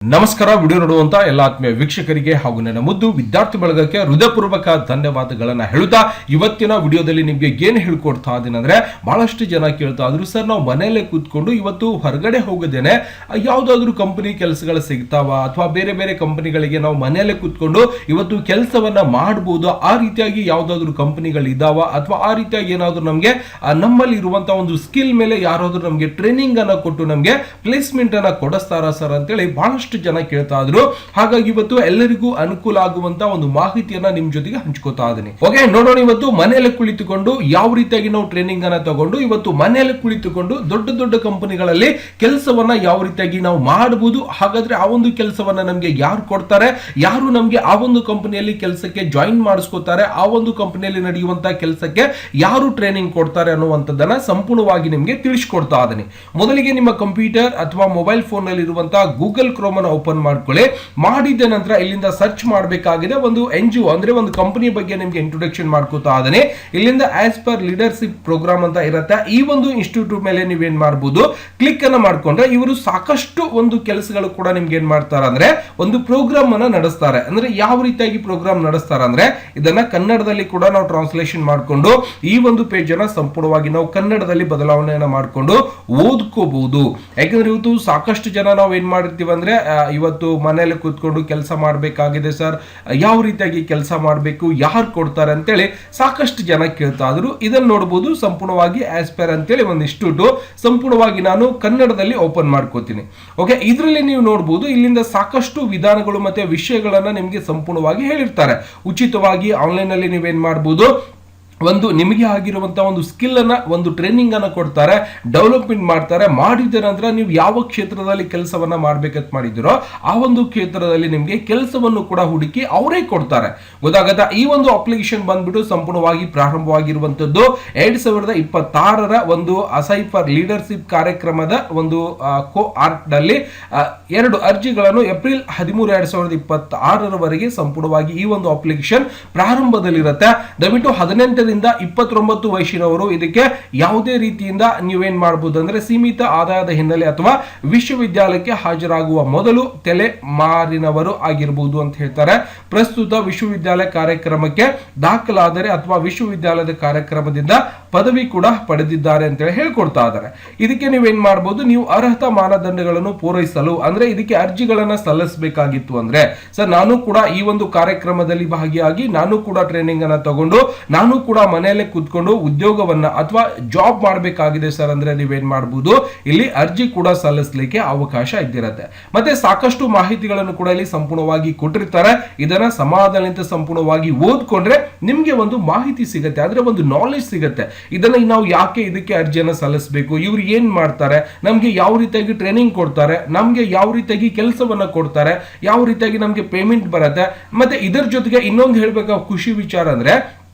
ನಮಸ್ಕಾರ. ವಿಡಿಯೋ ನೋಡುವಂತ ಎಲ್ಲ ಆತ್ಮೀಯ ವೀಕ್ಷಕರಿಗೆ ಹಾಗೂ ನನ್ನ ಮುದ್ದು ವಿದ್ಯಾರ್ಥಿ ಬಳಗಕ್ಕೆ ಹೃದಯಪೂರ್ವಕ ಧನ್ಯವಾದಗಳನ್ನ ಹೇಳುತ್ತಾ ಇವತ್ತಿನ ವಿಡಿಯೋದಲ್ಲಿ ನಿಮ್ಗೆ ಏನ್ ಹೇಳ್ಕೊಡ್ತಾ ಇದ್ದೀನಿ ಅಂದ್ರೆ, ಬಹಳಷ್ಟು ಜನ ಕೇಳ್ತಾ ಇದ್ರು, ಸರ್ ನಾವು ಮನೆಯಲ್ಲೇ ಕೂತ್ಕೊಂಡು ಇವತ್ತು ಹೊರಗಡೆ ಹೋಗದೇನೆ ಯಾವ್ದಾದ್ರು ಕಂಪನಿ ಕೆಲಸಗಳು ಸಿಗ್ತಾವ ಅಥವಾ ಬೇರೆ ಬೇರೆ ಕಂಪನಿಗಳಿಗೆ ನಾವು ಮನೆಯಲ್ಲೇ ಕೂತ್ಕೊಂಡು ಇವತ್ತು ಕೆಲಸವನ್ನ ಮಾಡಬಹುದು, ಆ ರೀತಿಯಾಗಿ ಯಾವ್ದಾದ್ರು ಕಂಪನಿಗಳು ಇದಾವ ಅಥವಾ ಆ ರೀತಿಯಾಗಿ ಏನಾದ್ರು ನಮ್ಗೆ ನಮ್ಮಲ್ಲಿ ಇರುವಂತಹ ಒಂದು ಸ್ಕಿಲ್ ಮೇಲೆ ಯಾರಾದ್ರೂ ನಮ್ಗೆ ಟ್ರೈನಿಂಗ್ ಅನ್ನ ಕೊಟ್ಟು ನಮ್ಗೆ ಪ್ಲೇಸ್ಮೆಂಟ್ ಅನ್ನ ಕೊಡಿಸ್ತಾರ ಸರ್ ಅಂತೇಳಿ ಬಹಳಷ್ಟು ಜನ ಕೇಳ್ತಾ ಇದ್ರು. ಹಾಗಾಗಿ ಇವತ್ತು ಎಲ್ಲರಿಗೂ ಅನುಕೂಲ ಆಗುವಂತ ಒಂದು ಮಾಹಿತಿಯನ್ನ ನಿಮ್ ಜೊತೆಗೆ ಹಂಚ್ಕೋತಾ ಇದೀನಿ. ಓಕೆ, ನೋಡೋಣ ಇವತ್ತು ಮನೆಯಲ್ಲಿ ಕುಳಿತುಕೊಂಡು ಯಾವ ರೀತಿಯಾಗಿ ನಾವು ಟ್ರೈನಿಂಗ್ ಅನ್ನ ತಗೊಂಡು ಇವತ್ತು ಮನೆಯಲ್ಲಿ ಕುಳಿತುಕೊಂಡು ದೊಡ್ಡ ದೊಡ್ಡ ಕಂಪನಿಗಳಲ್ಲಿ ಕೆಲಸವನ್ನ ಯಾವ ರೀತಿಯಾಗಿ ನಾವು ಮಾಡಬಹುದು. ಹಾಗಾದ್ರೆ ಆ ಒಂದು ಕೆಲಸವನ್ನ ನಮ್ಗೆ ಯಾರು ಕೊಡ್ತಾರೆ, ಯಾರು ನಮ್ಗೆ ಆ ಒಂದು ಕಂಪನಿಯಲ್ಲಿ ಕೆಲಸಕ್ಕೆ ಜಾಯಿನ್ ಮಾಡಿಸ್ಕೋತಾರೆ, ಆ ಒಂದು ಕಂಪನಿಯಲ್ಲಿ ನಡೆಯುವಂತಹ ಕೆಲಸಕ್ಕೆ ಯಾರು ಟ್ರೈನಿಂಗ್ ಕೊಡ್ತಾರೆ ಅನ್ನುವಂಥದ್ದನ್ನ ಸಂಪೂರ್ಣವಾಗಿ ನಿಮ್ಗೆ ತಿಳಿಸ್ಕೊಡ್ತಾ ಇದೀನಿ. ಮೊದಲಿಗೆ ನಿಮ್ಮ ಕಂಪ್ಯೂಟರ್ ಅಥವಾ ಮೊಬೈಲ್ ಫೋನ್ ನಲ್ಲಿ ಇರುವಂತಹ ಗೂಗಲ್ ಕ್ರೋಮ್ ಓಪನ್ ಮಾಡ್ಕೊಳ್ಳಿ. ಮಾಡಿದ ನಂತರ ಇಲ್ಲಿಂದ ಸರ್ಚ್ ಮಾಡಬೇಕಾಗಿದೆ ಒಂದು NGO ಅಂದ್ರೆ ಒಂದು ಕಂಪನಿ ಬಗ್ಗೆ ನಿಮ್ಗೆ ಇಂಟ್ರೊಡಕ್ಷನ್ ಮಾಡ್ಕೋತಾ ಇದ್ದೇನೆ. ಇಲ್ಲಿಂದ ಆಸ್ ಪರ್ ಲೀಡರ್ಶಿಪ್ ಪ್ರೋಗ್ರಾಮ್ ಅಂತ ಇರುತ್ತೆ. ಈ ಒಂದು ಇನ್ಸ್ಟಿಟ್ಯೂಟ್ ಮೇಲೆ ನೀವೇನ್ ಮಾಡಬಹುದು, ಕ್ಲಿಕ್ ಅನ್ನ ಮಾಡ್ಕೊಂಡ್ರೆ ಇವರು ಸಾಕಷ್ಟು ಒಂದು ಕೆಲಸಗಳು ಕೂಡ ನಿಮ್ಗೆ ಏನ್ ಮಾಡ್ತಾರೆ ಅಂದ್ರೆ ಒಂದು ಪ್ರೋಗ್ರಾಮ್ ಅನ್ನ ನಡೆಸ್ತಾರೆ. ಅಂದ್ರೆ ಯಾವ ರೀತಿಯಾಗಿ ಪ್ರೋಗ್ರಾಮ್ ನಡೆಸ್ತಾರೆ ಅಂದ್ರೆ ಇದನ್ನ ಕನ್ನಡದಲ್ಲಿ ಕೂಡ ನಾವು ಟ್ರಾನ್ಸ್ಲೇಷನ್ ಮಾಡ್ಕೊಂಡು ಈ ಒಂದು ಪೇಜ್ ಅನ್ನ ಸಂಪೂರ್ಣವಾಗಿ ನಾವು ಕನ್ನಡದಲ್ಲಿ ಬದಲಾವಣೆಯನ್ನ ಮಾಡ್ಕೊಂಡು ಓದ್ಕೋಬಹುದು. ಯಾಕಂದ್ರೆ ಇವತ್ತು ಸಾಕಷ್ಟು ಜನ ನಾವು ಏನ್ ಮಾಡಿರ್ತೀವಿ ಅಂದ್ರೆ ಇವತ್ತು ಮನೆಯಲ್ಲಿ ಕೂತ್ಕೊಂಡು ಕೆಲಸ ಮಾಡಬೇಕಾಗಿದೆ ಸರ್, ಯಾವ ರೀತಿಯಾಗಿ ಕೆಲಸ ಮಾಡಬೇಕು, ಯಾರು ಕೊಡ್ತಾರೆ ಅಂತೇಳಿ ಸಾಕಷ್ಟು ಜನ ಕೇಳ್ತಾ ಇದ್ರು. ಇದನ್ನ ನೋಡಬಹುದು ಸಂಪೂರ್ಣವಾಗಿ ಆಸ್ಪೈರ್ ಅಂತೇಳಿ ಒಂದು ಇನ್ಸ್ಟಿಟ್ಯೂಟ್ ಸಂಪೂರ್ಣವಾಗಿ ನಾನು ಕನ್ನಡದಲ್ಲಿ ಓಪನ್ ಮಾಡ್ಕೋತೀನಿ. ಓಕೆ, ಇದರಲ್ಲಿ ನೀವು ನೋಡಬಹುದು ಇಲ್ಲಿಂದ ಸಾಕಷ್ಟು ವಿಧಾನಗಳು ಮತ್ತೆ ವಿಷಯಗಳನ್ನ ನಿಮಗೆ ಸಂಪೂರ್ಣವಾಗಿ ಹೇಳಿರ್ತಾರೆ. ಉಚಿತವಾಗಿ ಆನ್ಲೈನ್ ಅಲ್ಲಿ ನೀವೇನ್ ಮಾಡಬಹುದು, ಒಂದು ನಿಮಗೆ ಆಗಿರುವಂತಹ ಒಂದು ಸ್ಕಿಲ್ ಅನ್ನ ಒಂದು ಟ್ರೈನಿಂಗ್ ಅನ್ನ ಕೊಡ್ತಾರೆ, ಡೆವಲಪ್ಮೆಂಟ್ ಮಾಡ್ತಾರೆ. ಮಾಡಿದ ನಂತರ ನೀವು ಯಾವ ಕ್ಷೇತ್ರದಲ್ಲಿ ಕೆಲಸವನ್ನ ಮಾಡ್ಬೇಕಂತ ಮಾಡಿದಿರೋ ಆ ಒಂದು ಕ್ಷೇತ್ರದಲ್ಲಿ ನಿಮಗೆ ಕೆಲಸವನ್ನು ಕೂಡ ಹುಡುಕಿ ಅವರೇ ಕೊಡ್ತಾರೆ. ಗೊತ್ತಾಗತ್ತಾ? ಈ ಒಂದು ಅಪ್ಲಿಕೇಶನ್ ಬಂದ್ಬಿಟ್ಟು ಸಂಪೂರ್ಣವಾಗಿ ಪ್ರಾರಂಭವಾಗಿರುವಂತದ್ದು 2026ರ ಒಂದು ಅಸೈ ಫಾರ್ ಲೀಡರ್ಶಿಪ್ ಕಾರ್ಯಕ್ರಮದ ಒಂದು ಕೋ ಆರ್ಟ್ ನಲ್ಲಿ 2 ಅರ್ಜಿಗಳನ್ನು ಏಪ್ರಿಲ್ 13, 2026ರವರೆಗೆ ಸಂಪೂರ್ಣವಾಗಿ ಈ ಒಂದು ಅಪ್ಲಿಕೇಶನ್ ಪ್ರಾರಂಭದಲ್ಲಿರುತ್ತೆ. ದಯವಿಟ್ಟು 18 29 ವಯಸ್ಸಿನವರು ಇದಕ್ಕೆ ಯಾವುದೇ ರೀತಿಯಿಂದ ನೀವೇನ್ ಮಾಡಬಹುದು ಅಂದ್ರೆ ಸೀಮಿತ ಆದಾಯದ ಹಿನ್ನೆಲೆ ಅಥವಾ ವಿಶ್ವವಿದ್ಯಾಲಯಕ್ಕೆ ಹಾಜರಾಗುವ ಮೊದಲು ತಲೆಮಾರಿನವರು ಆಗಿರಬಹುದು ಅಂತ ಹೇಳ್ತಾರೆ. ಪ್ರಸ್ತುತ ವಿಶ್ವವಿದ್ಯಾಲಯ ಕಾರ್ಯಕ್ರಮಕ್ಕೆ ದಾಖಲಾದರೆ ಅಥವಾ ವಿಶ್ವವಿದ್ಯಾಲಯದ ಕಾರ್ಯಕ್ರಮದಿಂದ ಪದವಿ ಕೂಡ ಪಡೆದಿದ್ದಾರೆ ಅಂತ ಹೇಳಿ ಹೇಳ್ಕೊಡ್ತಾ ಇದ್ದಾರೆ. ಇದಕ್ಕೆ ನೀವೇನ್ ಮಾಡಬಹುದು, ನೀವು ಅರ್ಹತಾ ಮಾನದಂಡಗಳನ್ನು ಪೂರೈಸಲು ಅಂದ್ರೆ ಇದಕ್ಕೆ ಅರ್ಜಿಗಳನ್ನ ಸಲ್ಲಿಸಬೇಕಾಗಿತ್ತು ಅಂದ್ರೆ, ಸರ್ ನಾನು ಕೂಡ ಈ ಒಂದು ಕಾರ್ಯಕ್ರಮದಲ್ಲಿ ಭಾಗಿಯಾಗಿ ನಾನು ಕೂಡ ಟ್ರೈನಿಂಗ್ ಅನ್ನ ತಗೊಂಡು ನಾನು ಕೂಡ ಮನೆಯಲ್ಲೇ ಕೂತ್ಕೊಂಡು ಉದ್ಯೋಗವನ್ನ ಅಥವಾ ಜಾಬ್ ಮಾಡಬೇಕಾಗಿದೆ ಸರ್ ಅಂದ್ರೆ ನೀವೇನ್ ಮಾಡಬಹುದು, ಇಲ್ಲಿ ಅರ್ಜಿ ಕೂಡ ಸಲ್ಲಿಸಲಿಕ್ಕೆ ಅವಕಾಶ ಇದ್ದಿರತ್ತೆ. ಮತ್ತೆ ಸಾಕಷ್ಟು ಮಾಹಿತಿಗಳನ್ನು ಕೂಡ ಇಲ್ಲಿ ಸಂಪೂರ್ಣವಾಗಿ ಕೊಟ್ಟಿರ್ತಾರೆ. ಇದನ್ನ ಸಮಾಧಾನದಿಂದ ಸಂಪೂರ್ಣವಾಗಿ ಓದ್ಕೊಂಡ್ರೆ ನಿಮ್ಗೆ ಒಂದು ಮಾಹಿತಿ ಸಿಗುತ್ತೆ, ಅಂದ್ರೆ ಒಂದು ನಾಲೆಜ್ ಸಿಗುತ್ತೆ. ಇದನ್ನ ನಾವು ಯಾಕೆ ಇದಕ್ಕೆ ಅರ್ಜಿಯನ್ನ ಸಲ್ಲಿಸಬೇಕು, ಇವ್ರು ಏನ್ ಮಾಡ್ತಾರೆ, ನಮ್ಗೆ ಯಾವ ರೀತಿಯಾಗಿ ಟ್ರೈನಿಂಗ್ ಕೊಡ್ತಾರೆ, ನಮ್ಗೆ ಯಾವ ರೀತಿಯಾಗಿ ಕೆಲಸವನ್ನ ಕೊಡ್ತಾರೆ, ಯಾವ ರೀತಿಯಾಗಿ ನಮ್ಗೆ ಪೇಮೆಂಟ್ ಬರುತ್ತೆ. ಮತ್ತೆ ಇದರ ಜೊತೆಗೆ ಇನ್ನೊಂದು ಹೇಳ್ಬೇಕಾದ ಖುಷಿ ವಿಚಾರ ಅಂದ್ರೆ,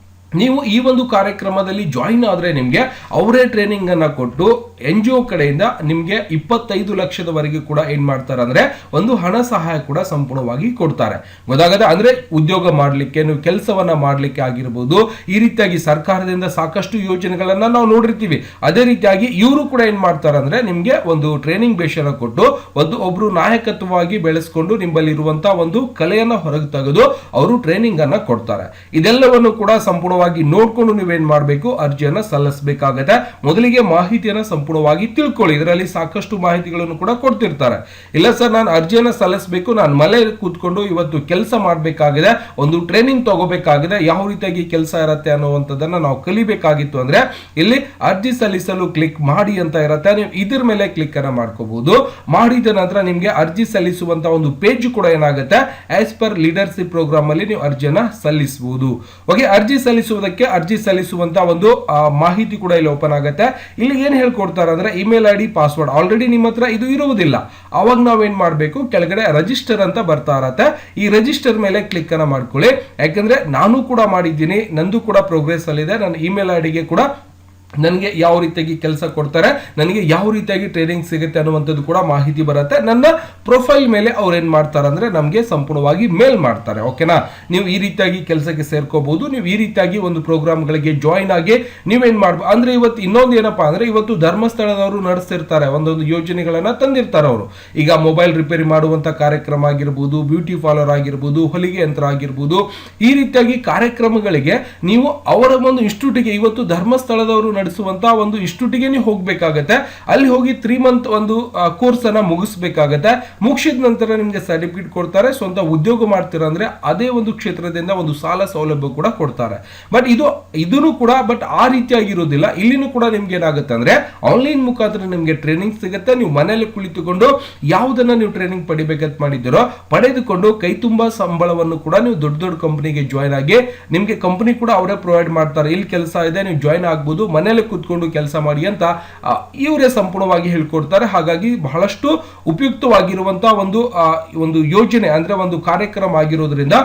ನೀವು ಈ ಒಂದು ಕಾರ್ಯಕ್ರಮದಲ್ಲಿ ಜಾಯಿನ್ ಆದ್ರೆ ನಿಮ್ಗೆ ಅವರೇ ಟ್ರೈನಿಂಗ್ ಅನ್ನ ಕೊಟ್ಟು NGO ಕಡೆಯಿಂದ ನಿಮ್ಗೆ 25 ಲಕ್ಷದವರೆಗೆ ಕೂಡ ಏನ್ ಮಾಡ್ತಾರೆ ಅಂದ್ರೆ ಒಂದು ಹಣ ಸಹಾಯ ಕೂಡ ಸಂಪೂರ್ಣವಾಗಿ ಕೊಡ್ತಾರೆ. ಗೊತ್ತಾಗದೆ? ಅಂದ್ರೆ ಉದ್ಯೋಗ ಮಾಡ್ಲಿಕ್ಕೆ, ನೀವು ಕೆಲಸವನ್ನ ಮಾಡ್ಲಿಕ್ಕೆ ಆಗಿರ್ಬೋದು. ಈ ರೀತಿಯಾಗಿ ಸರ್ಕಾರದಿಂದ ಸಾಕಷ್ಟು ಯೋಜನೆಗಳನ್ನ ನಾವು ನೋಡಿರ್ತೀವಿ. ಅದೇ ರೀತಿಯಾಗಿ ಇವರು ಕೂಡ ಏನ್ ಮಾಡ್ತಾರೆ ಅಂದ್ರೆ ನಿಮ್ಗೆ ಒಂದು ಟ್ರೈನಿಂಗ್ ಬೇಷನ್ನ ಕೊಟ್ಟು ಒಬ್ರು ನಾಯಕತ್ವವಾಗಿ ಬೆಳೆಸ್ಕೊಂಡು ನಿಮ್ಮಲ್ಲಿ ಇರುವಂತಹ ಒಂದು ಕಲೆಯನ್ನ ಹೊರಗೆ ತೆಗೆದು ಅವರು ಟ್ರೈನಿಂಗ್ ಅನ್ನ ಕೊಡ್ತಾರೆ. ಇದೆಲ್ಲವನ್ನು ಕೂಡ ಸಂಪೂರ್ಣ ನೋಡ್ಕೊಂಡು ನೀವೇನ್ ಮಾಡಬೇಕು, ಅರ್ಜಿಯನ್ನ ಸಲ್ಲಿಸಬೇಕಾಗತ್ತೆ. ಮೊದಲಿಗೆ ಮಾಹಿತಿಯನ್ನ ಸಂಪೂರ್ಣವಾಗಿ ತಿಳ್ಕೊಳ್ಳಿ. ಇದರಲ್ಲಿ ಸಾಕಷ್ಟು ಮಾಹಿತಿಗಳನ್ನು ಕೂಡ ಕೊಡ್ತಿರ್ತಾರೆ. ಇಲ್ಲ ಸರ್ ನಾನು ಅರ್ಜಿಯನ್ನ ಸಲ್ಲಿಸಬೇಕು, ನಾನು ಮನೆಯಲ್ಲಿ ಕೂತ್ಕೊಂಡು ಇವತ್ತು ಕೆಲಸ ಮಾಡಬೇಕಾಗಿದೆ, ಒಂದು ಟ್ರೈನಿಂಗ್ ತಗೋಬೇಕಾಗಿದೆ, ಯಾವ ರೀತಿಯಾಗಿ ಕೆಲಸ ಇರುತ್ತೆ ಅನ್ನುವಂಥದ್ದನ್ನ ನಾವು ಕಲಿಬೇಕಾಗಿತ್ತು ಅಂದ್ರೆ ಇಲ್ಲಿ ಅರ್ಜಿ ಸಲ್ಲಿಸಲು ಕ್ಲಿಕ್ ಮಾಡಿ ಅಂತ ಇರುತ್ತೆ. ನೀವು ಇದ್ರ ಮೇಲೆ ಕ್ಲಿಕ್ ಅನ್ನ ಮಾಡ್ಕೋಬಹುದು. ಮಾಡಿದ ನಂತರ ನಿಮ್ಗೆ ಅರ್ಜಿ ಸಲ್ಲಿಸುವಂತ ಒಂದು ಪೇಜ್ ಕೂಡ ಏನಾಗುತ್ತೆ, ಆಸ್ ಪರ್ ಲೀಡರ್ಶಿಪ್ ಪ್ರೋಗ್ರಾಮ್ ಅಲ್ಲಿ ನೀವು ಅರ್ಜಿಯನ್ನ ಸಲ್ಲಿಸಬಹುದು. ಓಕೆ, ಅರ್ಜಿ ಸಲ್ಲಿಸುವಂತ ಒಂದು ಮಾಹಿತಿ ಕೂಡ ಇಲ್ಲಿ ಓಪನ್ ಆಗುತ್ತೆ. ಇಲ್ಲಿ ಏನ್ ಹೇಳ್ಕೊಡ್ತಾರೆ ಅಂದ್ರೆ ಇಮೇಲ್ ID, ಪಾಸ್ವರ್ಡ್ ಆಲ್ರೆಡಿ ನಿಮ್ಮ ಹತ್ರ ಇದು ಇರುವುದಿಲ್ಲ. ಅವಾಗ ನಾವೇನ್ ಮಾಡಬೇಕು, ಕೆಳಗಡೆ ರಿಜಿಸ್ಟರ್ ಅಂತ ಬರ್ತಾ ಇರತ್ತೆ. ಈ ರಿಜಿಸ್ಟರ್ ಮೇಲೆ ಕ್ಲಿಕ್ ಅನ್ನ ಮಾಡ್ಕೊಳ್ಳಿ. ಯಾಕಂದ್ರೆ ನಾನು ಕೂಡ ಮಾಡಿದ್ದೀನಿ, ನಂದು ಕೂಡ ಪ್ರೋಗ್ರೆಸ್ ಅಲ್ಲಿ ಇದೆ. ನನ್ನ ಇಮೇಲ್ ID ಗೆ ಕೂಡ ನನಗೆ ಯಾವ ರೀತಿಯಾಗಿ ಕೆಲಸ ಕೊಡ್ತಾರೆ, ನನಗೆ ಯಾವ ರೀತಿಯಾಗಿ ಟ್ರೈನಿಂಗ್ ಸಿಗುತ್ತೆ ಅನ್ನುವಂಥದ್ದು ಕೂಡ ಮಾಹಿತಿ ಬರುತ್ತೆ. ನನ್ನ ಪ್ರೊಫೈಲ್ ಮೇಲೆ ಅವ್ರು ಏನ್ ಮಾಡ್ತಾರೆ ಅಂದ್ರೆ ನಮಗೆ ಸಂಪೂರ್ಣವಾಗಿ ಮೇಲ್ ಮಾಡ್ತಾರೆ. ಓಕೆನಾ, ನೀವು ಈ ರೀತಿಯಾಗಿ ಕೆಲಸಕ್ಕೆ ಸೇರ್ಕೋಬಹುದು, ನೀವು ಈ ರೀತಿಯಾಗಿ ಒಂದು ಪ್ರೋಗ್ರಾಮ್ಗಳಿಗೆ ಜಾಯಿನ್ ಆಗಿ ನೀವೇನ್ ಮಾಡ್ಬೋದು ಅಂದ್ರೆ ಇವತ್ತು ಇನ್ನೊಂದು ಏನಪ್ಪಾ ಅಂದ್ರೆ ಇವತ್ತು ಧರ್ಮಸ್ಥಳದವರು ನಡೆಸ್ತಿರ್ತಾರೆ, ಒಂದೊಂದು ಯೋಜನೆಗಳನ್ನ ತಂದಿರ್ತಾರೆ ಅವರು. ಈಗ ಮೊಬೈಲ್ ರಿಪೇರಿ ಮಾಡುವಂತ ಕಾರ್ಯಕ್ರಮ ಆಗಿರ್ಬೋದು, ಬ್ಯೂಟಿ ಪಾರ್ಲರ್ ಆಗಿರ್ಬೋದು, ಹೊಲಿಗೆ ಯಂತ್ರ ಆಗಿರ್ಬೋದು, ಈ ರೀತಿಯಾಗಿ ಕಾರ್ಯಕ್ರಮಗಳಿಗೆ ನೀವು ಅವರ ಒಂದು ಇನ್ಸ್ಟಿಟ್ಯೂಟ್ಗೆ ಇವತ್ತು ಧರ್ಮಸ್ಥಳದವರು ನಡೆಸುವಂತಹ ಒಂದು ಇನ್ಸ್ಟಿಟ್ಯೂಟ್ಗೆ ನೀವು ಹೋಗ್ಬೇಕಾಗತ್ತೆ. ಅಲ್ಲಿ ಹೋಗಿ 3 ಮಂತ್ ಒಂದು ಕೋರ್ಸ್ ಅನ್ನ ಮುಗಿಸ್ಬೇಕಾಗತ್ತೆ. ಮುಗಿಸಿದ ನಂತರ ನಿಮ್ಗೆ ಸರ್ಟಿಫಿಕೇಟ್ ಕೊಡ್ತಾರೆ. ಸ್ವಂತ ಉದ್ಯೋಗ ಮಾಡ್ತೀರಾ ಅಂದ್ರೆ ಅದೇ ಒಂದು ಕ್ಷೇತ್ರದಿಂದ ಒಂದು ಸಾಲ ಸೌಲಭ್ಯ ಕೂಡ ಕೊಡ್ತಾರೆ. ಬಟ್ ಇದನ್ನು ಕೂಡ ಬಟ್ ಆ ರೀತಿಯಾಗಿರೋದಿಲ್ಲ. ಇಲ್ಲಿನೂ ಕೂಡ ನಿಮ್ಗೆ ಏನಾಗುತ್ತೆ ಅಂದ್ರೆ ಆನ್ಲೈನ್ ಮುಖಾಂತರ ನಿಮ್ಗೆ ಟ್ರೈನಿಂಗ್ ಸಿಗುತ್ತೆ. ನೀವು ಮನೆಯಲ್ಲಿ ಕುಳಿತುಕೊಂಡು ಯಾವುದನ್ನ ನೀವು ಟ್ರೈನಿಂಗ್ ಪಡಿಬೇಕಂತ ಮಾಡಿದಿರೋ ಪಡೆದುಕೊಂಡು ಕೈ ತುಂಬಾ ಸಂಬಳವನ್ನು ಕೂಡ ನೀವು ದೊಡ್ಡ ದೊಡ್ಡ ಕಂಪನಿಗೆ ಜಾಯಿನ್ ಆಗಿ ನಿಮ್ಗೆ ಕಂಪನಿ ಕೂಡ ಅವರೇ ಪ್ರೊವೈಡ್ ಮಾಡ್ತಾರೆ. ಇಲ್ಲಿ ಕೆಲಸ ಇದೆ, ನೀವು ಜಾಯಿನ್ ಆಗ್ಬೋದು, ಮನೆಯಲ್ಲಿ ಕೂತ್ಕೊಂಡು ಕೆಲಸ ಮಾಡಿ ಅಂತ ಇವರೇ ಸಂಪೂರ್ಣವಾಗಿ ಹೇಳ್ಕೊಡ್ತಾರೆ. ಹಾಗಾಗಿ ಬಹಳಷ್ಟು ಉಪಯುಕ್ತವಾಗಿರುವಂತಹ ಒಂದು ಯೋಜನೆ ಅಂದ್ರೆ ಒಂದು ಕಾರ್ಯಕ್ರಮ ಆಗಿರೋದ್ರಿಂದ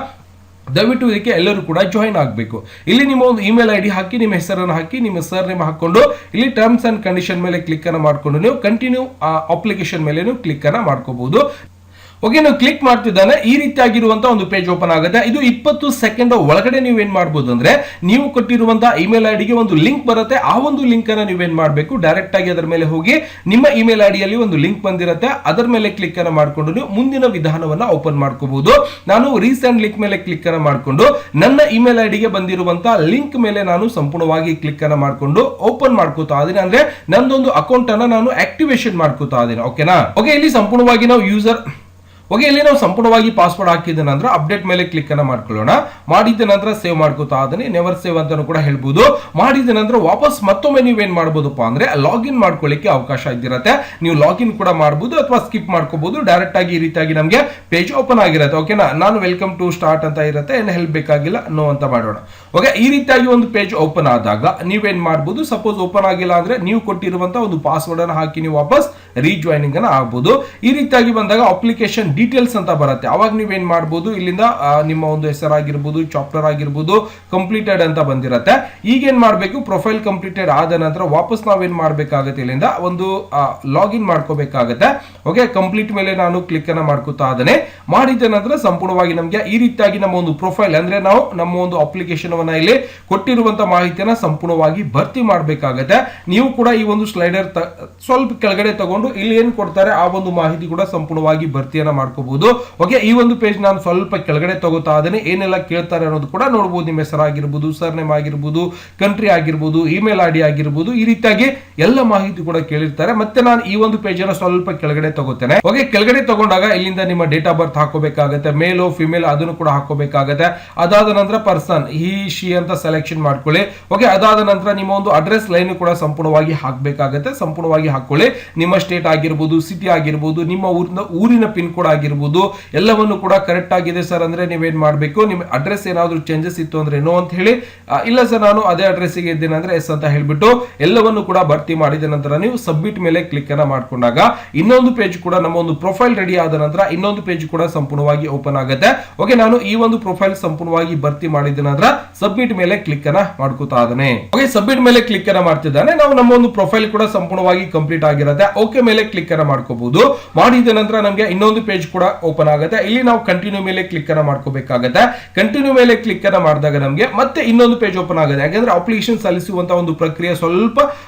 ದಯವಿಟ್ಟು ಇದಕ್ಕೆ ಎಲ್ಲರೂ ಕೂಡ ಜಾಯಿನ್ ಆಗಬೇಕು. ಇಲ್ಲಿ ನಿಮ್ಮ ಒಂದು ಇಮೇಲ್ ಐಡಿ ಹಾಕಿ, ನಿಮ್ಮ ಹೆಸರನ್ನು ಹಾಕಿ, ನಿಮ್ಮ ಸರ್ ನೇಮ್ ಹಾಕೊಂಡು ಇಲ್ಲಿ ಟರ್ಮ್ಸ್ ಅಂಡ್ ಕಂಡೀಷನ್ ಮೇಲೆ ಕ್ಲಿಕ್ ಅನ್ನು ಮಾಡಿಕೊಂಡು ನೀವು ಕಂಟಿನ್ಯೂ ಅಪ್ಲಿಕೇಶನ್ ಮೇಲೆ ನೀವು ಕ್ಲಿಕ್ ಅನ್ನ ಮಾಡ್ಕೋಬಹುದು. ಓಕೆ, ನೀವು ಕ್ಲಿಕ್ ಮಾಡ್ತಿದ್ದಾನೆ ಈ ರೀತಿಯಾಗಿರುವಂತಹ ಒಂದು ಪೇಜ್ ಓಪನ್ ಆಗುತ್ತೆ. ಇದು 20 ಸೆಕೆಂಡ್ ಒಳಗಡೆ ನೀವೇನ್ ಮಾಡಬಹುದು ಅಂದ್ರೆ ನೀವು ಕೊಟ್ಟಿರುವಂತಹ ಇಮೇಲ್ ಐಡಿಗೆ ಒಂದು ಲಿಂಕ್ ಬರುತ್ತೆ. ಆ ಒಂದು ಲಿಂಕ್ ಅನ್ನ ನೀವೇನ್ ಮಾಡಬೇಕು, ಡೈರೆಕ್ಟ್ ಆಗಿ ಅದರ ಮೇಲೆ ಹೋಗಿ ನಿಮ್ಮ ಇಮೇಲ್ ಐಡಿಯಲ್ಲಿ ಒಂದು ಲಿಂಕ್ ಬಂದಿರುತ್ತೆ, ಅದರ ಮೇಲೆ ಕ್ಲಿಕ್ ಅನ್ನ ಮಾಡಿಕೊಂಡು ನೀವು ಮುಂದಿನ ವಿಧಾನವನ್ನ ಓಪನ್ ಮಾಡ್ಕೋಬಹುದು. ನಾನು ರೀಸೆಂಟ್ ಲಿಂಕ್ ಮೇಲೆ ಕ್ಲಿಕ್ ಅನ್ನ ಮಾಡಿಕೊಂಡು ನನ್ನ ಇಮೇಲ್ ಐಡಿಗೆ ಬಂದಿರುವಂತಹ ಲಿಂಕ್ ಮೇಲೆ ನಾನು ಸಂಪೂರ್ಣವಾಗಿ ಕ್ಲಿಕ್ ಅನ್ನ ಮಾಡಿಕೊಂಡು ಓಪನ್ ಮಾಡ್ಕೋತಾ ಇದ್ದೀನಿ. ಅಂದ್ರೆ ನಂದೊಂದು ಅಕೌಂಟ್ ಅನ್ನ ನಾನು ಆಕ್ಟಿವೇಶನ್ ಮಾಡ್ಕೋತಾ ಇದ್ದೀನಿ. ಓಕೆನಾ, ಓಕೆ, ಇಲ್ಲಿ ಸಂಪೂರ್ಣವಾಗಿ ನಾವು ಯೂಸರ್ ಇಲ್ಲಿ ನಾವು ಸಂಪೂರ್ಣವಾಗಿ ಪಾಸ್ವರ್ಡ್ ಹಾಕಿದ ನಂತರ ಅಪ್ಡೇಟ್ ಮೇಲೆ ಕ್ಲಿಕ್ ಅನ್ನ ಮಾಡ್ಕೊಳ್ಳೋಣ. ಮಾಡಿದ ನಂತರ ಸೇವ್ ಮಾಡ್ಕೋತಾ ಅದನ್ನೇ ನೆವರ್ ಸೇವ್ ಅಂತಾನು ಕೂಡ ಹೇಳ್ಬೋದು. ಮಾಡಿದ ನಂತರ ವಾಪಸ್ ಮತ್ತೊಮ್ಮೆ ನೀವೇನ್ ಮಾಡಬಹುದಪ್ಪ ಅಂದ್ರೆ ಲಾಗಿನ್ ಮಾಡ್ಕೊಳ್ಳಿಕ್ಕೆ ಅವಕಾಶ ಇದ್ದಿರತ್ತೆ. ನೀವು ಲಾಗಿನ್ ಕೂಡ ಮಾಡಬಹುದು ಅಥವಾ ಸ್ಕಿಪ್ ಮಾಡ್ಕೋಬಹುದು. ಡೈರೆಕ್ಟ್ ಆಗಿ ಈ ರೀತಿಯಾಗಿ ನಮಗೆ ಪೇಜ್ ಓಪನ್ ಆಗಿರುತ್ತೆ. ಓಕೆನಾ, ನಾನು ವೆಲ್ಕಮ್ ಟು ಸ್ಟಾರ್ಟ್ ಅಂತ ಇರುತ್ತೆ, ಏನು ಹೆಲ್ಪ್ ಬೇಕಾಗಿಲ್ಲ ನೋ ಅಂತ ಮಾಡೋಣ. ಓಕೆ, ಈ ರೀತಿಯಾಗಿ ಒಂದು ಪೇಜ್ ಓಪನ್ ಆದಾಗ ನೀವೇನ್ ಮಾಡಬಹುದು, ಸಪೋಸ್ ಓಪನ್ ಆಗಿಲ್ಲ ಅಂದ್ರೆ ನೀವು ಕೊಟ್ಟಿರುವಂತಹ ಒಂದು ಪಾಸ್ವರ್ಡ್ ಅನ್ನು ಹಾಕಿ ನೀವು ವಾಪಸ್ ರೀಜಾಯ್ನಿಂಗ್ ಅನ್ನ ಆಗಬಹುದು. ಈ ರೀತಿಯಾಗಿ ಬಂದಾಗ ಅಪ್ಲಿಕೇಶನ್ ಡೀಟೇಲ್ಸ್ ಅಂತ ಬರುತ್ತೆ. ಅವಾಗ ನೀವೇನ್ ಮಾಡಬಹುದು, ಇಲ್ಲಿಂದ ನಿಮ್ಮ ಒಂದು ಹೆಸರಾಗಿರ್ಬೋದು, ಚಾಪ್ಟರ್ ಆಗಿರ್ಬೋದು, ಕಂಪ್ಲೀಟೆಡ್ ಅಂತ ಬಂದಿರತ್ತೆ. ಈಗೇನ್ ಮಾಡಬೇಕು, ಪ್ರೊಫೈಲ್ ಕಂಪ್ಲೀಟೆಡ್ ಆದ ನಂತರ ವಾಪಸ್ ನಾವೇನ್ ಮಾಡ್ಬೇಕಾಗತ್ತೆ, ಇಲ್ಲಿಂದ ಒಂದು ಲಾಗಿನ್ ಮಾಡ್ಕೋಬೇಕಾಗತ್ತೆ. ಓಕೆ, ಕಂಪ್ಲೀಟ್ ಮೇಲೆ ನಾನು ಕ್ಲಿಕ್ ಅನ್ನ ಮಾಡ್ಕೋತಾ ಇದ್ದೇನೆ. ಮಾಡಿದ ನಂತರ ಸಂಪೂರ್ಣವಾಗಿ ನಮಗೆ ಈ ರೀತಿಯಾಗಿ ನಮ್ಮ ಒಂದು ಪ್ರೊಫೈಲ್ ಅಂದ್ರೆ ನಾವು ನಮ್ಮ ಒಂದು ಅಪ್ಲಿಕೇಶನ್ ಅನ್ನ ಇಲ್ಲಿ ಕೊಟ್ಟಿರುವಂತಹ ಮಾಹಿತಿಯನ್ನ ಸಂಪೂರ್ಣವಾಗಿ ಭರ್ತಿ ಮಾಡಬೇಕಾಗತ್ತೆ. ನೀವು ಕೂಡ ಈ ಒಂದು ಸ್ಲೈಡರ್ ಸ್ವಲ್ಪ ಕೆಳಗಡೆ ತಗೊಂಡು ಇಲ್ಲಿ ಏನ್ ಕೊಡ್ತಾರೆ ಆ ಒಂದು ಮಾಹಿತಿ ಕೂಡ ಸಂಪೂರ್ಣವಾಗಿ ಭರ್ತಿಯನ್ನ ಮಾಡ್ಕೋಬಹುದು. ಓಕೆ, ಈ ಒಂದು ಪೇಜ್ ನಾನು ಸ್ವಲ್ಪ ಕೆಳಗಡೆ ತಗೋತಾ ಇದ್ದೇನೆ. ಏನೆಲ್ಲ ಕೇಳ್ತಾರೆ ಅನ್ನೋದು ಕೂಡ ನೋಡಬಹುದು. ನಿಮ್ಮ ಹೆಸರಾಗಿರ್ಬೋದು, ಸರ್ ನೇಮ್ ಆಗಿರ್ಬೋದು, ಕಂಟ್ರಿ ಆಗಿರ್ಬೋದು, ಇಮೇಲ್ ಐಡಿ ಆಗಿರ್ಬೋದು, ಈ ರೀತಿಯಾಗಿ ಎಲ್ಲ ಮಾಹಿತಿ ಕೂಡ ಕೇಳಿರ್ತಾರೆ. ಮತ್ತೆ ನಾನು ಈ ಒಂದು ಪೇಜ್ ಅನ್ನು ಸ್ವಲ್ಪ ಕೆಳಗಡೆ ತಗೋತೇನೆ. ಓಕೆ, ಕೆಳಗಡೆ ತಗೊಂಡಾಗ ಇಲ್ಲಿಂದ ನಿಮ್ಮ ಡೇಟ್ ಆಫ್ ಬರ್ತ್ ಹಾಕೋಬೇಕಾಗತ್ತೆ, ಮೇಲ್ ಫಿಮೇಲ್ ಅದನ್ನು ಕೂಡ ಹಾಕೋಬೇಕಾಗತ್ತೆ. ಅದಾದ ನಂತರ ಪರ್ಸನ್ ಹಿ ಶಿ ಅಂತ ಸೆಲೆಕ್ಷನ್ ಮಾಡ್ಕೊಳ್ಳಿ. ಓಕೆ, ಅದಾದ ನಂತರ ನಿಮ್ಮ ಒಂದು ಅಡ್ರೆಸ್ ಲೈನ್ ಕೂಡ ಸಂಪೂರ್ಣವಾಗಿ ಹಾಕಬೇಕಾಗತ್ತೆ. ಸಂಪೂರ್ಣವಾಗಿ ಹಾಕೊಳ್ಳಿ. ನಿಮ್ಮ ಸ್ಟೇಟ್ ಆಗಿರ್ಬೋದು, ಸಿಟಿ ಆಗಿರ್ಬೋದು, ನಿಮ್ಮ ಊರಿನ ಪಿನ್ ಕೋಡ್ ಆಗಿರ್ಬೋದು, ಎಲ್ಲವನ್ನು ಕೂಡ ಕರೆಕ್ಟ್ ಆಗಿದೆ ಸರ್ ಅಂದ್ರೆ ನೀವೇನ್ ಮಾಡಬೇಕು, ನಿಮ್ಮ ಅಡ್ರೆಸ್ ಏನಾದ್ರು ಚೇಂಜಸ್ ಇತ್ತು ಅಂದ್ರೆ ನೋ ಅಂತ ಹೇಳಿ, ಇಲ್ಲ ಸರ್ ನಾನು ಅದೇ ಅಡ್ರೆಸ್ ಗೆ ಇದ್ದೇನೆ ಅಂದ್ರೆ ಎಸ್ ಅಂತ ಹೇಳ್ಬಿಟ್ಟು ಎಲ್ಲವನ್ನು ಕೂಡ ಭರ್ತಿ ಮಾಡಿದ ನಂತರ ನೀವು ಸಬ್ಮಿಟ್ ಮೇಲೆ ಕ್ಲಿಕ್ ಅನ್ನ ಮಾಡ್ಕೊಂಡಾಗ ಇನ್ನೊಂದು ಪೇಜ್ ಕೂಡ ನಮ್ಮ ಒಂದು ಪ್ರೊಫೈಲ್ ರೆಡಿ ಆದ ನಂತರ ಇನ್ನೊಂದು ಪೇಜ್ ಕೂಡ ಸಂಪೂರ್ಣವಾಗಿ ಓಪನ್ ಆಗುತ್ತೆ. ಓಕೆ, ನಾನು ಈ ಒಂದು ಪ್ರೊಫೈಲ್ ಸಂಪೂರ್ಣವಾಗಿ ಭರ್ತಿ ಮಾಡಿದ ನಂತರ ಸಬ್ಮಿಟ್ ಮೇಲೆ ಕ್ಲಿಕ್ ಅನ್ನ ಮಾಡ್ಕೋತಾ ಇದ್ದೇನೆ. ಓಕೆ, ಸಬ್ಮಿಟ್ ಮೇಲೆ ಕ್ಲಿಕ್ ಅನ್ನ ಮಾಡ್ತಿದ್ದಾನೆ. ನಾವು ನಮ್ಮ ಒಂದು ಪ್ರೊಫೈಲ್ ಕೂಡ ಸಂಪೂರ್ಣವಾಗಿ ಕಂಪ್ಲೀಟ್ ಆಗಿರುತ್ತೆ. ಓಕೆ ಮೇಲೆ ಕ್ಲಿಕ್ ಅನ್ನ ಮಾಡ್ಕೋಬಹುದು. ಮಾಡಿದ ನಂತರ ನಮಗೆ ಇನ್ನೊಂದು ಪೇಜ್ ಕೂಡ ಓಪನ್ ಆಗುತ್ತೆ. ಇಲ್ಲಿ ನಾವು ಕಂಟಿನ್ಯೂ ಮೇಲೆ ಕ್ಲಿಕ್ ಅನ್ನ ಮಾಡ್ಕೋಬೇಕಾಗುತ್ತೆ. ಕಂಟಿನ್ಯೂ ಮೇಲೆ ಕ್ಲಿಕ್ ಅನ್ನ ಮಾಡಿದಾಗ ನಮಗೆ ಮತ್ತೆ ಇನ್ನೊಂದು ಪೇಜ್ ಓಪನ್ ಆಗುತ್ತೆ. ಯಾಕಂದ್ರೆ ಅಪ್ಲಿಕೇಶನ್ ಸಲ್ಲಿಸುವಂತಹ ಒಂದು ಪ್ರಕ್ರಿಯೆ ಸ್ವಲ್ಪ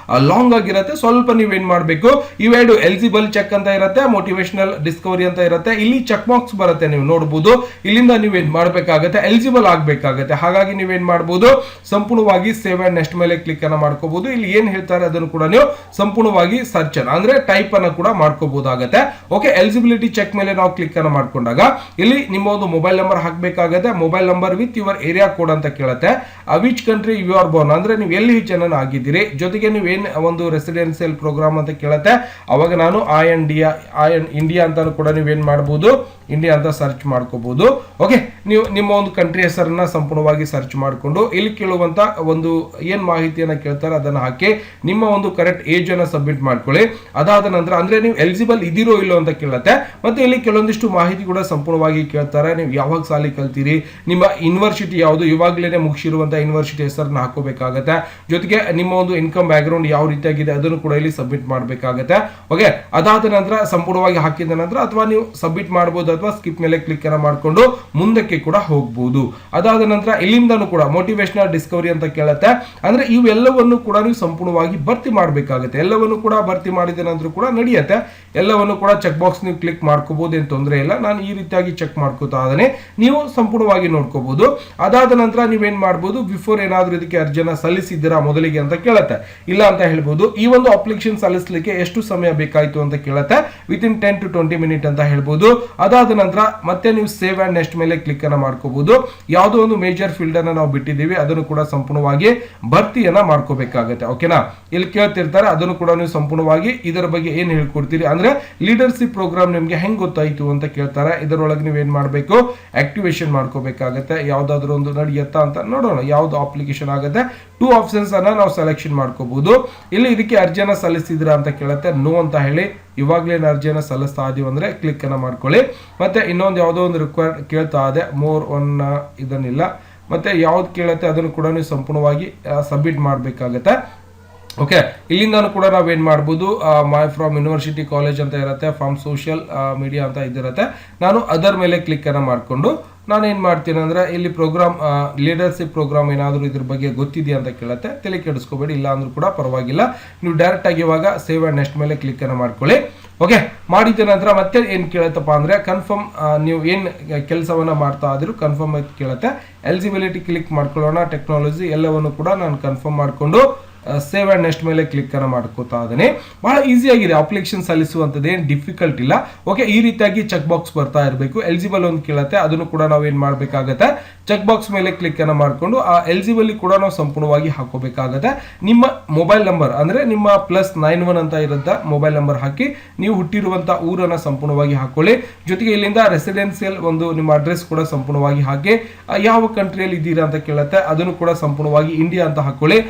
ಲಾಂಗ್ ಆಗಿರುತ್ತೆ. ಸ್ವಲ್ಪ ನೀವೇನ್ ಮಾಡಬೇಕು, ಇವೆರಡು ಎಲಿಜಿಬಲ್ ಚೆಕ್ ಅಂತ ಇರುತ್ತೆ, ಮೋಟಿವೇಶನಲ್ ಡಿಸ್ಕವರಿ ಅಂತ ಇರುತ್ತೆ. ಇಲ್ಲಿ ಚೆಕ್ ಬಾಕ್ಸ್ ಬರುತ್ತೆ, ನೀವು ನೋಡಬಹುದು. ಇಲ್ಲಿಂದ ನೀವೇನ್ ಮಾಡಬೇಕಾಗುತ್ತೆ, ಎಲಿಜಿಬಲ್ ಆಗಬೇಕಾಗುತ್ತೆ. ಹಾಗಾಗಿ ನೀವೇನ್ ಮಾಡಬಹುದು, ಸಂಪೂರ್ಣವಾಗಿ ಸೇವ್ ಅಂಡ್ ನೆಕ್ಸ್ಟ್ ಮೇಲೆ ಕ್ಲಿಕ್ ಅನ್ನ ಮಾಡ್ಕೋಬಹುದು. ಇಲ್ಲಿ ಏನ್ ಹೇಳ್ತಾರೆ ಅದನ್ನು ಕೂಡ ನೀವು ಸಂಪೂರ್ಣವಾಗಿ ಸರ್ಚ್ ಅಂದ್ರೆ ಟೈಪ್ ಅನ್ನ ಕೂಡ ಮಾಡ್ಕೋಬಹುದಾಗುತ್ತೆ. ಓಕೆ, ಎಲಿಜಿಬಿಲಿಟಿ ಚೆಕ್ ಮೇಲೆ ನಾವು ಕ್ಲಿಕ್ ಅನ್ನ ಮಾಡ್ಕೊಂಡಾಗ ಇಲ್ಲಿ ನಿಮ್ಮ ಒಂದು ಮೊಬೈಲ್ ನಂಬರ್ ಹಾಕಬೇಕಾಗುತ್ತೆ. Mobile number with your area code ಅಂತ ಕೇಳುತ್ತೆ. Which country you are born ಅಂದ್ರೆ ನೀವು ಎಲ್ಲಿ ಜನನ ಆಗಿದ್ದೀರಿ, ಜೊತೆಗೆ ನೀವು ಏನ್ ಒಂದು ರೆಸಿಡೆನ್ಸಿಯಲ್ ಪ್ರೋಗ್ರಾಮ್ ಅಂತ ಕೇಳುತ್ತೆ. ಅವಾಗ ನಾನು ಇಂಡಿಯಾ ಅಂತ ಕೂಡ ನೀವೇನ್ ಮಾಡಬಹುದು, ಇಂಡಿಯಾ ಅಂತ ಸರ್ಚ್ ಮಾಡ್ಕೋಬಹುದು. ಓಕೆ, ನೀವು ನಿಮ್ಮ ಒಂದು ಕಂಟ್ರಿ ಹೆಸರನ್ನ ಸಂಪೂರ್ಣವಾಗಿ ಸರ್ಚ್ ಮಾಡಿಕೊಂಡು ಇಲ್ಲಿ ಕೇಳುವಂತ ಒಂದು ಏನ್ ಮಾಹಿತಿಯನ್ನ ಕೇಳ್ತಾರೆ ಅದನ್ನ ಹಾಕಿ ನಿಮ್ಮ ಒಂದು ಕರೆಕ್ಟ್ ಏಜ್ ಅನ್ನ ಸಬ್ಮಿಟ್ ಮಾಡ್ಕೊಳ್ಳಿ. ಅದಾದ ನಂತರ ಅಂದ್ರೆ ನೀವು ಎಲಿಜಿಬಲ್ ಇದಿರೋ ಇಲ್ಲೋ ಅಂತ ಕೇಳುತ್ತೆ. ಮತ್ತೆ ಇಲ್ಲಿ ಕೆಲವೊಂದಿಷ್ಟು ಮಾಹಿತಿ ಕೂಡ ಸಂಪೂರ್ಣವಾಗಿ ಕೇಳ್ತಾರೆ. ನೀವು ಯಾವಾಗ ಸಾಲಿ ಕಲ್ತೀರಿ, ನಿಮ್ಮ ಯೂನಿವರ್ಸಿಟಿ ಯಾವುದು, ಇವಾಗಲೇ ಮುಗಿಸಿರುವಂತ ಯೂನಿವರ್ಸಿಟಿ ಹೆಸರನ್ನ ಹಾಕೋಬೇಕಾಗತ್ತೆ. ಜೊತೆಗೆ ನಿಮ್ಮ ಒಂದು ಇನ್ಕಮ್ ಬ್ಯಾಕ್ ಗ್ರೌಂಡ್ ಯಾವ ರೀತಿಯಾಗಿದೆ ಅದನ್ನು ಕೂಡ ಇಲ್ಲಿ ಸಬ್ಮಿಟ್ ಮಾಡಬೇಕಾಗತ್ತೆ. ಓಕೆ, ಅದಾದ ನಂತರ ಸಂಪೂರ್ಣವಾಗಿ ಹಾಕಿದ ನಂತರ ಅಥವಾ ನೀವು ಸಬ್ಮಿಟ್ ಮಾಡಬಹುದು ಅಥವಾ ಸ್ಕಿಪ್ ಮೇಲೆ ಕ್ಲಿಕ್ ಅನ್ನ ಮಾಡಿಕೊಂಡು ಮುಂದಕ್ಕೆ ಕೂಡ ಹೋಗಬಹುದು. ಅದಾದ ನಂತರ ಇಲ್ಲಿಂದನೂ ಕೂಡ ಮೋಟಿವೇಶನಲ್ ಡಿಸ್ಕವರಿ ಅಂತ ಕೇಳುತ್ತೆ. ಅಂದ್ರೆ ಇವೆಲ್ಲವನ್ನು ಕೂಡ ನೀವು ಸಂಪೂರ್ಣವಾಗಿ ಭರ್ತಿ ಮಾಡಬೇಕಾಗುತ್ತೆ. ಎಲ್ಲವನ್ನು ಕೂಡ ಭರ್ತಿ ಮಾಡಿದ ನಂತರ ಕೂಡ ನಡೆಯುತ್ತೆ. ಎಲ್ಲವನ್ನು ಕೂಡ ಚೆಕ್ ಬಾಕ್ಸ್ ನೀವು ಕ್ಲಿಕ್ ಮಾಡ್ಕೋಬಹುದು, ಏನು ತೊಂದರೆ ಇಲ್ಲ. ನಾನು ಈ ರೀತಿಯಾಗಿ ಚೆಕ್ ಮಾಡ್ಕೋತಾ ಇದ್ದೇನೆ, ನೀವು ಸಂಪೂರ್ಣವಾಗಿ ನೋಡ್ಕೋಬಹುದು. ಅದಾದ ನಂತರ ನೀವೇನ್ ಮಾಡಬಹುದು, ಬಿಫೋರ್ ಏನಾದ್ರೂ ಇದಕ್ಕೆ ಅರ್ಜಿಯನ್ನ ಸಲ್ಲಿಸಿದ್ದೀರಾ ಮೊದಲಿಗೆ ಅಂತ ಕೇಳುತ್ತೆ. ಇಲ್ಲ ಅಂತ ಹೇಳ್ಬೋದು. ಈ ಒಂದು ಅಪ್ಲಿಕೇಶನ್ ಸಲ್ಲಿಸಲಿಕ್ಕೆ ಎಷ್ಟು ಸಮಯ ಬೇಕಾಯಿತು ಅಂತ ಕೇಳುತ್ತೆ. ವಿತಿನ್ 10 to 20 ಮಿನಿಟ್ ಅಂತ ಹೇಳ್ಬೋದು. ಅದಾದ ನಂತರ ಮತ್ತೆ ನೀವು ಸೇವ್ ಅಂಡ್ ನೆಕ್ಸ್ಟ್ ಮೇಲೆ ಕ್ಲಿಕ್ ಅನ್ನ ಮಾಡ್ಕೋಬಹುದು. ಯಾವುದೋ ಒಂದು ಮೇಜರ್ ಫೀಲ್ಡ್ ಅನ್ನ ನಾವು ಬಿಟ್ಟಿದ್ದೀವಿ, ಅದನ್ನು ಕೂಡ ಸಂಪೂರ್ಣವಾಗಿ ಭರ್ತಿಯನ್ನ ಮಾಡ್ಕೋಬೇಕಾಗುತ್ತೆ. ಓಕೆನಾ, ಇಲ್ಲಿ ಕೇಳ್ತಿರ್ತಾರೆ, ಅದನ್ನು ಕೂಡ ನೀವು ಸಂಪೂರ್ಣವಾಗಿ ಇದರ ಬಗ್ಗೆ ಏನ್ ಹೇಳ್ಕೊಡ್ತೀರಿ ಅಂದ್ರೆ ಲೀಡರ್ಶಿಪ್ ಪ್ರೋಗ್ರಾಮ್ ನಿಮ್ಗೆ ಹೆಂಗ್ ಗೊತ್ತಾಯ್ತು ಅಂತ ಕೇಳ್ತಾರೆ. ಇದರೊಳಗೆ ನೀವು ಏನ್ ಮಾಡ್ಬೇಕು, ಆಕ್ಟಿವೇಶನ್ ಮಾಡ್ಕೋಬೇಕಾಗತ್ತೆ. ಯಾವ್ದಾದ್ರು ಒಂದು ನಡೆಯುತ್ತಾ ಅಂತ ನೋಡೋಣ, ಯಾವ್ದು ಅಪ್ಲಿಕೇಶನ್ ಆಗುತ್ತೆ. 2 ಆಪ್ಷನ್ಸ್ ಅನ್ನ ನಾವು ಸೆಲೆಕ್ಷನ್ ಮಾಡ್ಕೋಬಹುದು. ಇಲ್ಲಿ ಇದಕ್ಕೆ ಅರ್ಜಿಯನ್ನ ಸಲ್ಲಿಸಿದ್ರ ಅಂತ ಕೇಳುತ್ತೆ. ನೋ ಅಂತ ಹೇಳಿ ಇವಾಗಲೇ ಅರ್ಜಿಯನ್ನ ಸಲ್ಲಿಸ್ತಾ ಇದೀವಿ ಅಂದ್ರೆ ಕ್ಲಿಕ್ ಅನ್ನ ಮಾಡ್ಕೊಳ್ಳಿ. ಮತ್ತೆ ಇನ್ನೊಂದು ಯಾವುದೋ ಒಂದು ರಿಕ್ವೈರ್ಡ್ ಕೇಳ್ತಾ ಇದೆ, ಮೋರ್ ಒನ್ ಇದನ್ನಿಲ್ಲ. ಮತ್ತೆ ಯಾವ್ದು ಕೇಳುತ್ತೆ ಅದನ್ನು ಕೂಡ ನೀವು ಸಂಪೂರ್ಣವಾಗಿ ಸಬ್ಮಿಟ್ ಮಾಡಬೇಕಾಗತ್ತೆ. ಓಕೆ, ಇಲ್ಲಿಂದ ಕೂಡ ನಾವೇನ್ ಮಾಡ್ಬೋದು, ಮೈ ಫ್ರಮ್ ಯೂನಿವರ್ಸಿಟಿ ಕಾಲೇಜ್ ಅಂತ ಇರುತ್ತೆ, ಫ್ರಮ್ ಸೋಷಿಯಲ್ ಮೀಡಿಯಾ ಅಂತ ಇದಿರುತ್ತೆ. ನಾನು ಅದರ ಮೇಲೆ ಕ್ಲಿಕ್ ಅನ್ನ ಮಾಡಿಕೊಂಡು ನಾನು ಏನ್ ಮಾಡ್ತೀನಿ ಅಂದ್ರೆ ಇಲ್ಲಿ ಪ್ರೋಗ್ರಾಮ್ ಲೀಡರ್ಶಿಪ್ ಪ್ರೋಗ್ರಾಮ್ ಏನಾದರೂ ಇದ್ರ ಬಗ್ಗೆ ಗೊತ್ತಿದೆಯಾ ಅಂತ ಕೇಳುತ್ತೆ. ತಲೆ ಕೆಡಿಸ್ಕೋಬೇಡಿ, ಇಲ್ಲ ಅಂದ್ರೂ ಕೂಡ ಪರವಾಗಿಲ್ಲ. ನೀವು ಡೈರೆಕ್ಟ್ ಆಗಿ ಇವಾಗ ಸೇವ್ ಅಂಡ್ ನೆಕ್ಸ್ಟ್ ಮೇಲೆ ಕ್ಲಿಕ್ ಅನ್ನ ಮಾಡ್ಕೊಳ್ಳಿ. ಓಕೆ, ಮಾಡಿದ ನಂತರ ಮತ್ತೆ ಏನ್ ಕೇಳುತ್ತಪ್ಪ ಅಂದ್ರೆ ಕನ್ಫರ್ಮ್, ನೀವು ಏನ್ ಕೆಲಸವನ್ನ ಮಾಡ್ತಾ ಇದ್ರು ಕನ್ಫರ್ಮ್ ಕೇಳುತ್ತೆ. ಎಲಿಜಿಬಿಲಿಟಿ ಕ್ಲಿಕ್ ಮಾಡ್ಕೊಳ್ಳೋಣ. ಟೆಕ್ನಾಲಜಿ ಎಲ್ಲವನ್ನು ಕೂಡ ನಾನು ಕನ್ಫರ್ಮ್ ಮಾಡ್ಕೊಂಡು ಸೇವ್ ಅಂಡ್ ನೆಕ್ಸ್ಟ್ ಮೇಲೆ ಕ್ಲಿಕ್ ಅನ್ನ ಮಾಡ್ಕೋತಾ ಇದ್ದೇನೆ. ಬಹಳ ಈಸಿ ಆಗಿದೆ ಅಪ್ಲಿಕೇಶನ್ ಸಲ್ಲಿಸುವಂತದ್ದು, ಏನು ಡಿಫಿಕಲ್ಟ್ ಇಲ್ಲ. ಓಕೆ, ಈ ರೀತಿಯಾಗಿ ಚೆಕ್ ಬಾಕ್ಸ್ ಬರ್ತಾ ಇರಬೇಕು. ಎಲಿಜಿಬಲ್ ಒಂದು ಕೇಳುತ್ತೆ, ಅದನ್ನು ಕೂಡ ನಾವು ಏನ್ ಮಾಡ್ಬೇಕಾಗತ್ತೆ, ಚೆಕ್ ಬಾಕ್ಸ್ ಮೇಲೆ ಕ್ಲಿಕ್ ಅನ್ನ ಮಾಡ್ಕೊಂಡು ಆ ಎಲಿಜಿಬಲ್ ಕೂಡ ನಾವು ಸಂಪೂರ್ಣವಾಗಿ ಹಾಕೋಬೇಕಾಗತ್ತೆ. ನಿಮ್ಮ ಮೊಬೈಲ್ ನಂಬರ್ ಅಂದ್ರೆ ನಿಮ್ಮ +91 ಅಂತ ಇರುತ್ತೆ ಮೊಬೈಲ್ ನಂಬರ್ ಹಾಕಿ ನೀವು ಹುಟ್ಟಿರುವಂತ ಊರನ್ನ ಸಂಪೂರ್ಣವಾಗಿ ಹಾಕೊಳ್ಳಿ. ಜೊತೆಗೆ ಇಲ್ಲಿಂದ ರೆಸಿಡೆನ್ಸಿಯಲ್ ಒಂದು ನಿಮ್ಮ ಅಡ್ರೆಸ್ ಕೂಡ ಸಂಪೂರ್ಣವಾಗಿ ಹಾಕಿ. ಯಾವ ಕಂಟ್ರಿಯಲ್ಲಿ ಇದ್ದೀರಾ ಅಂತ ಕೇಳುತ್ತೆ, ಅದನ್ನು ಕೂಡ ಸಂಪೂರ್ಣವಾಗಿ ಇಂಡಿಯಾ ಅಂತ ಹಾಕೊಳ್ಳಿ.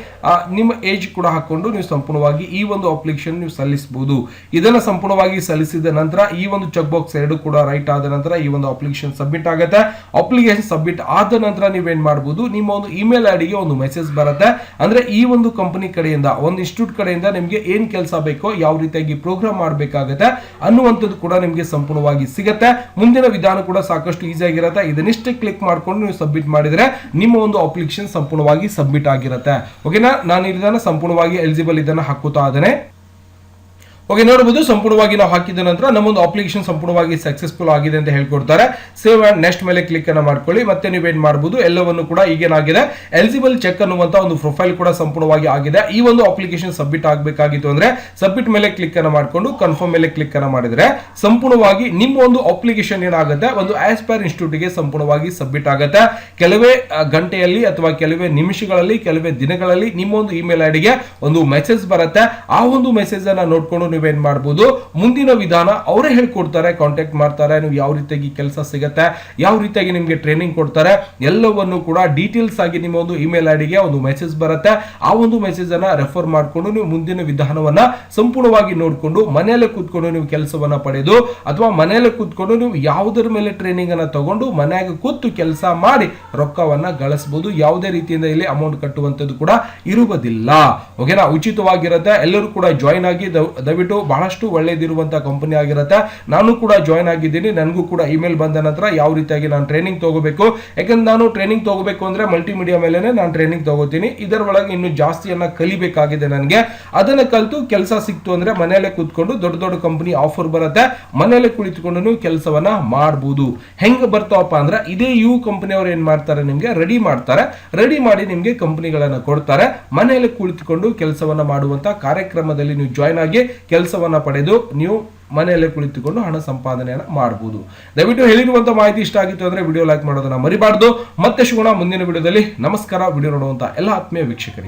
ನಿಮ್ಮ ಏಜ್ ಕೂಡ ಹಾಕೊಂಡು ನೀವು ಸಂಪೂರ್ಣವಾಗಿ ಈ ಒಂದು ಅಪ್ಲಿಕೇಶನ್ ನೀವು ಸಲ್ಲಿಸಬಹುದು. ಇದನ್ನ ಸಂಪೂರ್ಣವಾಗಿ ಸಲ್ಲಿಸಿದ ನಂತರ ಈ ಒಂದು ಚೆಕ್ ಬಾಕ್ಸ್ ಎರಡು ಕೂಡ ರೈಟ್ ಆದ ನಂತರ ಈ ಒಂದು ಅಪ್ಲಿಕೇಶನ್ ಸಬ್ಮಿಟ್ ಆಗುತ್ತೆ. ಅಪ್ಲಿಕೇಶನ್ ಸಬ್ಮಿಟ್ ಆದ ನಂತರ ನೀವೇನ್ ಮಾಡಬಹುದು, ನಿಮ್ಮ ಒಂದು ಇಮೇಲ್ ಐಡಿಗೆ ಒಂದು ಮೆಸೇಜ್ ಬರುತ್ತೆ. ಅಂದ್ರೆ ಈ ಒಂದು ಕಂಪನಿ ಕಡೆಯಿಂದ, ಒಂದು ಇನ್ಸ್ಟಿಟ್ಯೂಟ್ ಕಡೆಯಿಂದ ನಿಮಗೆ ಏನ್ ಕೆಲಸ ಬೇಕೋ, ಯಾವ ರೀತಿಯಾಗಿ ಪ್ರೋಗ್ರಾಮ್ ಮಾಡಬೇಕಾಗುತ್ತೆ ಅನ್ನುವಂಥದ್ದು ಕೂಡ ನಿಮಗೆ ಸಂಪೂರ್ಣವಾಗಿ ಸಿಗುತ್ತೆ. ಮುಂದಿನ ವಿಧಾನ ಕೂಡ ಸಾಕಷ್ಟು ಈಸಿ ಆಗಿರುತ್ತೆ. ಇದನ್ನಿಷ್ಟೇ ಕ್ಲಿಕ್ ಮಾಡ್ಕೊಂಡು ನೀವು ಸಬ್ಮಿಟ್ ಮಾಡಿದ್ರೆ ನಿಮ್ಮ ಒಂದು ಅಪ್ಲಿಕೇಶನ್ ಸಂಪೂರ್ಣವಾಗಿ ಸಬ್ಮಿಟ್ ಆಗಿರುತ್ತೆ. ಓಕೆನಾ, ನಾನು ಇದನ್ನ ಸಂಪೂರ್ಣವಾಗಿ ಎಲಿಜಿಬಲ್ ಇದನ್ನ ಹಾಕುತ್ತಾ ಇದ್ದೇನೆ. ಓಕೆ, ನೋಡಬಹುದು ಸಂಪೂರ್ಣವಾಗಿ ನಾವು ಹಾಕಿದ ನಂತರ ನಮ್ಮೊಂದು ಅಪ್ಲಿಕೇಶನ್ ಸಂಪೂರ್ಣವಾಗಿ ಸಕ್ಸಸ್ಫುಲ್ ಆಗಿದೆ ಅಂತ ಹೇಳ್ಕೊಡ್ತಾರೆ. ಸೇವ್ ಅಂಡ್ ನೆಕ್ಸ್ಟ್ ಮೇಲೆ ಕ್ಲಿಕ್ ಅನ್ನ ಮಾಡ್ಕೊಳ್ಳಿ. ಮತ್ತೆ ನೀವೇನ್ ಮಾಡಬಹುದು, ಎಲ್ಲವನ್ನು ಕೂಡ ಈಗೇನಾಗಿದೆ ಎಲಿಜಿಬಲ್ ಚೆಕ್ ಅನ್ನುವಂತ ಒಂದು ಪ್ರೊಫೈಲ್ ಕೂಡ ಸಂಪೂರ್ಣವಾಗಿ ಆಗಿದೆ. ಈ ಒಂದು ಅಪ್ಲಿಕೇಶನ್ ಸಬ್ಮಿಟ್ ಆಗಬೇಕಾಗಿತ್ತು ಅಂದ್ರೆ ಸಬ್ಮಿಟ್ ಮೇಲೆ ಕ್ಲಿಕ್ ಅನ್ನ ಮಾಡಿಕೊಂಡು ಕನ್ಫರ್ಮ್ ಮೇಲೆ ಕ್ಲಿಕ್ ಅನ್ನ ಮಾಡಿದ್ರೆ ಸಂಪೂರ್ಣವಾಗಿ ನಿಮ್ಮ ಒಂದು ಅಪ್ಲಿಕೇಶನ್ ಏನಾಗುತ್ತೆ, ಒಂದು ಆಸ್ಪೈರ್ ಇನ್ಸ್ಟಿಟ್ಯೂಟ್ ಗೆ ಸಂಪೂರ್ಣವಾಗಿ ಸಬ್ಮಿಟ್ ಆಗುತ್ತೆ. ಕೆಲವೇ ಗಂಟೆಯಲ್ಲಿ ಅಥವಾ ಕೆಲವೇ ನಿಮಿಷಗಳಲ್ಲಿ, ಕೆಲವೇ ದಿನಗಳಲ್ಲಿ ನಿಮ್ಮ ಒಂದು ಇಮೇಲ್ ಐಡಿಗೆ ಒಂದು ಮೆಸೇಜ್ ಬರುತ್ತೆ. ಆ ಒಂದು ಮೆಸೇಜ್ ಅನ್ನ ನೋಡ್ಕೊಂಡು ನೀವೇನ್ ಮಾಡಬಹುದು, ಮುಂದಿನ ವಿಧಾನ ಅವರೇ ಹೇಳ್ಕೊಡ್ತಾರೆ, ಕಾಂಟ್ಯಾಕ್ಟ್ ಮಾಡ್ತಾರೆ. ನೀವು ಯಾವ ರೀತಿಯಾಗಿ ಕೆಲಸ ಸಿಗುತ್ತೆ, ಯಾವ ರೀತಿಯಾಗಿ ನಿಮ್ಗೆ ಟ್ರೈನಿಂಗ್ ಕೊಡ್ತಾರೆ, ಎಲ್ಲವನ್ನು ಕೂಡ ಡೀಟೇಲ್ಸ್ ಆಗಿ ನಿಮ್ಮ ಒಂದು ಇಮೇಲ್ ಐಡಿಗೆ ಒಂದು ಮೆಸೇಜ್ ಬರುತ್ತೆ. ಆ ಒಂದು ಮೆಸೇಜ್ ಅನ್ನ ರೆಫರ್ ಮಾಡಿಕೊಂಡು ನೀವು ಮುಂದಿನ ವಿಧಾನವನ್ನ ಸಂಪೂರ್ಣವಾಗಿ ನೋಡಿಕೊಂಡು ಮನೆಯಲ್ಲೇ ಕೂತ್ಕೊಂಡು ನೀವು ಕೆಲಸವನ್ನ ಪಡೆದು ಅಥವಾ ಮನೆಯಲ್ಲೇ ಕೂತ್ಕೊಂಡು ನೀವು ಯಾವುದರ ಮೇಲೆ ಟ್ರೈನಿಂಗ್ ಅನ್ನ ತಗೊಂಡು ಮನೆಯಾಗ ಕೂತು ಕೆಲಸ ಮಾಡಿ ರೊಕ್ಕವನ್ನ ಗಳಿಸಬಹುದು. ಯಾವುದೇ ರೀತಿಯಿಂದ ಇಲ್ಲಿ ಅಮೌಂಟ್ ಕಟ್ಟುವಂತದ್ದು ಕೂಡ ಇರುವುದಿಲ್ಲ. ಓಕೆನಾ, ಉಚಿತವಾಗಿರುತ್ತೆ. ಎಲ್ಲರೂ ಕೂಡ ಜಾಯಿನ್ ಆಗಿ ದಯವಿಟ್ಟು ಬಹಳಷ್ಟು ಒಳ್ಳೆಯದಿರುವಂತಹ ಕಂಪನಿ ಆಗಿರುತ್ತೆ. ನಾನು ಕೂಡ ಜಾಯಿನ್ ಆಗಿದ್ದೀನಿ. ನನಗೂ ಕೂಡ ಇಮೇಲ್ ಬಂದ ನಂತರ ಯಾವ ರೀತಿಯಾಗಿ ನಾನು ಟ್ರೈನಿಂಗ್ ತಗೋಬೇಕು, ಯಾಕಂದ್ರೆ ನಾನು ಟ್ರೈನಿಂಗ್ ತಗೋಬೇಕು ಅಂದ್ರೆ ಮಲ್ಟಿಮೀಡಿಯಾ ಮೇಲೆ ನಾನು ಟ್ರೈನಿಂಗ್ ತಗೋತೀನಿ. ಇದರ ಒಳಗೆ ಇನ್ನು ಜಾಸ್ತಿಯನ್ನ ಕಲಿಬೇಕಾಗಿದೆ ನನಗೆ. ಅದನ್ನ ಕಲಿತು ಕೆಲಸ ಸಿಕ್ತು ಅಂದ್ರೆ ಮನೆಯಲ್ಲೇ ಕೂತ್ಕೊಂಡು ದೊಡ್ಡ ದೊಡ್ಡ ಕಂಪನಿ ಆಫರ್ ಬರುತ್ತೆ, ಮನೆಯಲ್ಲೇ ಕುಳಿತುಕೊಂಡು ನೀವು ಕೆಲಸವನ್ನ ಮಾಡಬಹುದು. ಹೆಂಗ ಬರ್ತಾವಪ್ಪ ಅಂದ್ರೆ ಇದೇ ಕಂಪನಿಯವರು ಏನ್ ಮಾಡ್ತಾರೆ, ನಿಮ್ಗೆ ರೆಡಿ ಮಾಡ್ತಾರೆ. ರೆಡಿ ಮಾಡಿ ನಿಮ್ಗೆ ಕಂಪನಿಗಳನ್ನ ಕೊಡ್ತಾರೆ. ಮನೆಯಲ್ಲೇ ಕುಳಿತುಕೊಂಡು ಕೆಲಸವನ್ನ ಮಾಡುವಂತ ಕಾರ್ಯಕ್ರಮದಲ್ಲಿ ನೀವು ಜಾಯಿನ್ ಆಗಿ ಕೆಲಸವನ್ನ ಪಡೆದು ನೀವು ಮನೆಯಲ್ಲೇ ಕುಳಿತುಕೊಂಡು ಹಣ ಸಂಪಾದನೆಯನ್ನು ಮಾಡಬಹುದು. ದಯವಿಟ್ಟು ಹೇಳಿರುವಂತ ಮಾಹಿತಿ ಇಷ್ಟ ಆಗಿತ್ತು ಅಂದ್ರೆ ವಿಡಿಯೋ ಲೈಕ್ ಮಾಡೋದನ್ನ ಮರಿಬಾರ್ದು. ಮತ್ತೆ ಸಿಗೋಣ ಮುಂದಿನ ವಿಡಿಯೋದಲ್ಲಿ. ನಮಸ್ಕಾರ. ವಿಡಿಯೋ ನೋಡುವಂತ ಎಲ್ಲ ಆತ್ಮೀಯ ವೀಕ್ಷಕರಿಗೆ.